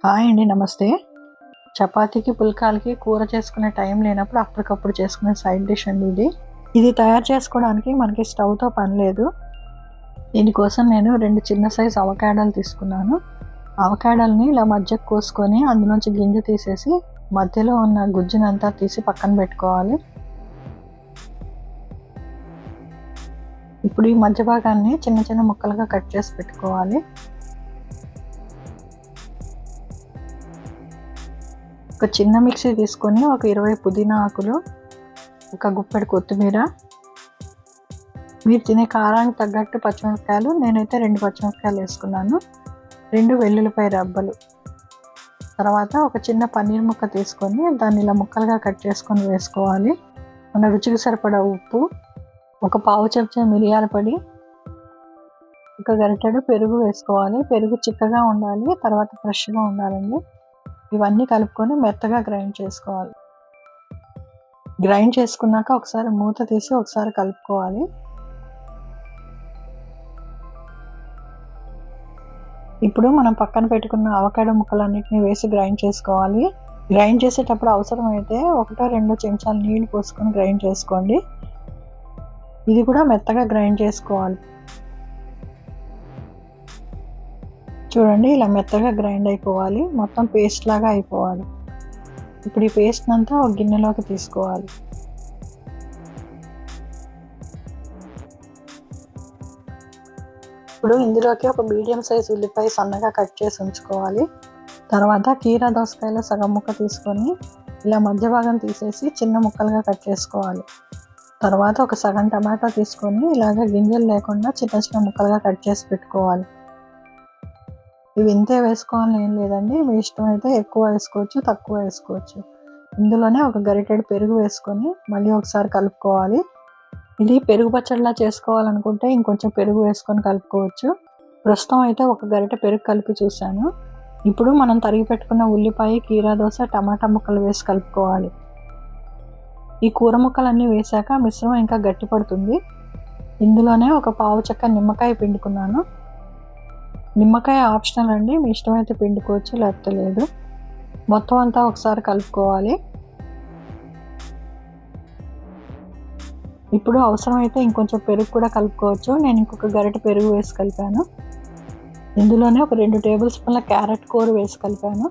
Hi అండి, నమస్తే. చపాతీకి, పుల్కాలకి కూర చేసుకునే టైం లేనప్పుడు అప్పటికప్పుడు చేసుకునే సైడ్ డిష్ అండి ఇది. ఇది తయారు చేసుకోవడానికి మనకి స్టవ్‌తో పని లేదు. దీనికోసం నేను 2 చిన్న సైజ్ అవకాడోలు తీసుకున్నాను. అవకాడోల్ని ఇలా మధ్యకు కోసుకొని అందులోంచి గింజ తీసేసి మధ్యలో ఉన్న గుజ్జునంతా తీసి పక్కన పెట్టుకోవాలి. ఇప్పుడు ఈ మధ్య భాగాన్ని చిన్న చిన్న ముక్కలుగా కట్ చేసి పెట్టుకోవాలి. ఒక చిన్న మిక్సీ తీసుకొని ఒక 20 పుదీనా ఆకులు, ఒక గుప్పెడు కొత్తిమీర, మీరు తినే కారానికి తగ్గట్టు పచ్చిమిరపకాయలు, నేనైతే 2 పచ్చిమిరపకాయలు వేసుకున్నాను, 2 వెల్లుల్లిపాయ రబ్బలు, తర్వాత ఒక చిన్న పన్నీర్ ముక్క తీసుకొని దాన్ని ఇలా ముక్కలుగా కట్ చేసుకొని వేసుకోవాలి. మన రుచికి సరిపడా ఉప్పు, ఒక పావు చెంచా మిరియాల పొడి, ఒక గరిటెడు పెరుగు వేసుకోవాలి. పెరుగు చిక్కగా ఉండాలి, తర్వాత ఫ్రెష్గా ఉండాలండి. ఇవన్నీ కలుపుకొని మెత్తగా గ్రైండ్ చేసుకోవాలి. గ్రైండ్ చేసుకున్నాక ఒకసారి మూత తీసి ఒకసారి కలుపుకోవాలి. ఇప్పుడు మనం పక్కన పెట్టుకున్న అవకాడో ముక్కలన్నిటిని వేసి గ్రైండ్ చేసుకోవాలి. గ్రైండ్ చేసేటప్పుడు అవసరమైతే 1-2 చెంచాలు నీళ్లు పోసుకొని గ్రైండ్ చేసుకోండి. ఇది కూడా మెత్తగా గ్రైండ్ చేసుకోవాలి. చూడండి, ఇలా మెత్తగా గ్రైండ్ అయిపోవాలి, మొత్తం పేస్ట్ లాగా అయిపోవాలి. ఇప్పుడు ఈ పేస్ట్ అంతా ఒక గిన్నెలోకి తీసుకోవాలి. ఇప్పుడు ఇందులోకి ఒక మీడియం సైజ్ ఉల్లిపాయ సన్నగా కట్ చేసి ఉంచుకోవాలి. తర్వాత కీరా దోసకాయలో సగం ముక్క తీసుకొని ఇలా మధ్య భాగం తీసేసి చిన్న ముక్కలుగా కట్ చేసుకోవాలి. తర్వాత ఒక సగం టమాటా తీసుకొని ఇలాగ గింజలు లేకుండా చిన్న చిన్న ముక్కలుగా కట్ చేసి పెట్టుకోవాలి. ఇవి ఇంతే వేసుకోవాలని ఏం లేదండి, మీ ఇష్టం అయితే ఎక్కువ వేసుకోవచ్చు, తక్కువ వేసుకోవచ్చు. ఇందులోనే ఒక గరిటెడు పెరుగు వేసుకొని మళ్ళీ ఒకసారి కలుపుకోవాలి. ఇది పెరుగు పచ్చడిలా చేసుకోవాలనుకుంటే ఇంకొంచెం పెరుగు వేసుకొని కలుపుకోవచ్చు. ప్రస్తుతం అయితే ఒక గరిటె పెరుగు కలిపి చూశాను. ఇప్పుడు మనం తరిగి పెట్టుకున్న ఉల్లిపాయ, కీరా దోస, టమాటా ముక్కలు వేసి కలుపుకోవాలి. ఈ కూర ముక్కలన్నీ వేసాక మిశ్రమం ఇంకా గట్టి పడుతుంది. ఇందులోనే ఒక పావు చెక్క నిమ్మకాయ పిండుకున్నాను. నిమ్మకాయ ఆప్షనల్ అండి, మీ ఇష్టమైతే పిండుకోవచ్చు, లేకపోతే లేదు. మొత్తం అంతా ఒకసారి కలుపుకోవాలి. ఇప్పుడు అవసరమైతే ఇంకొంచెం పెరుగు కూడా కలుపుకోవచ్చు. నేను ఇంకొక గరిటె పెరుగు వేసి కలిపాను. ఇందులోనే ఒక 2 టేబుల్ స్పూన్ల క్యారెట్ కూర వేసి కలిపాను.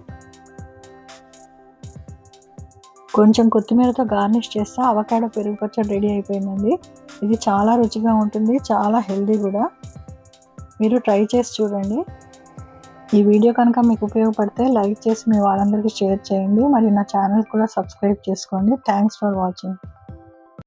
కొంచెం కొత్తిమీరతో గార్నిష్ చేస్తే అవకాడో పెరుగు పచ్చడి రెడీ అయిపోయిందండి. ఇది చాలా రుచిగా ఉంటుంది, చాలా హెల్దీ కూడా. మీరు ట్రై చేసి చూడండి. ఈ వీడియో కనుక మీకు ఉపయోగపడితే లైక్ చేసి మీ వాళ్ళందరికీ షేర్ చేయండి. మరియు నా ఛానల్ కూడా సబ్స్క్రైబ్ చేసుకోండి. Thanks for watching.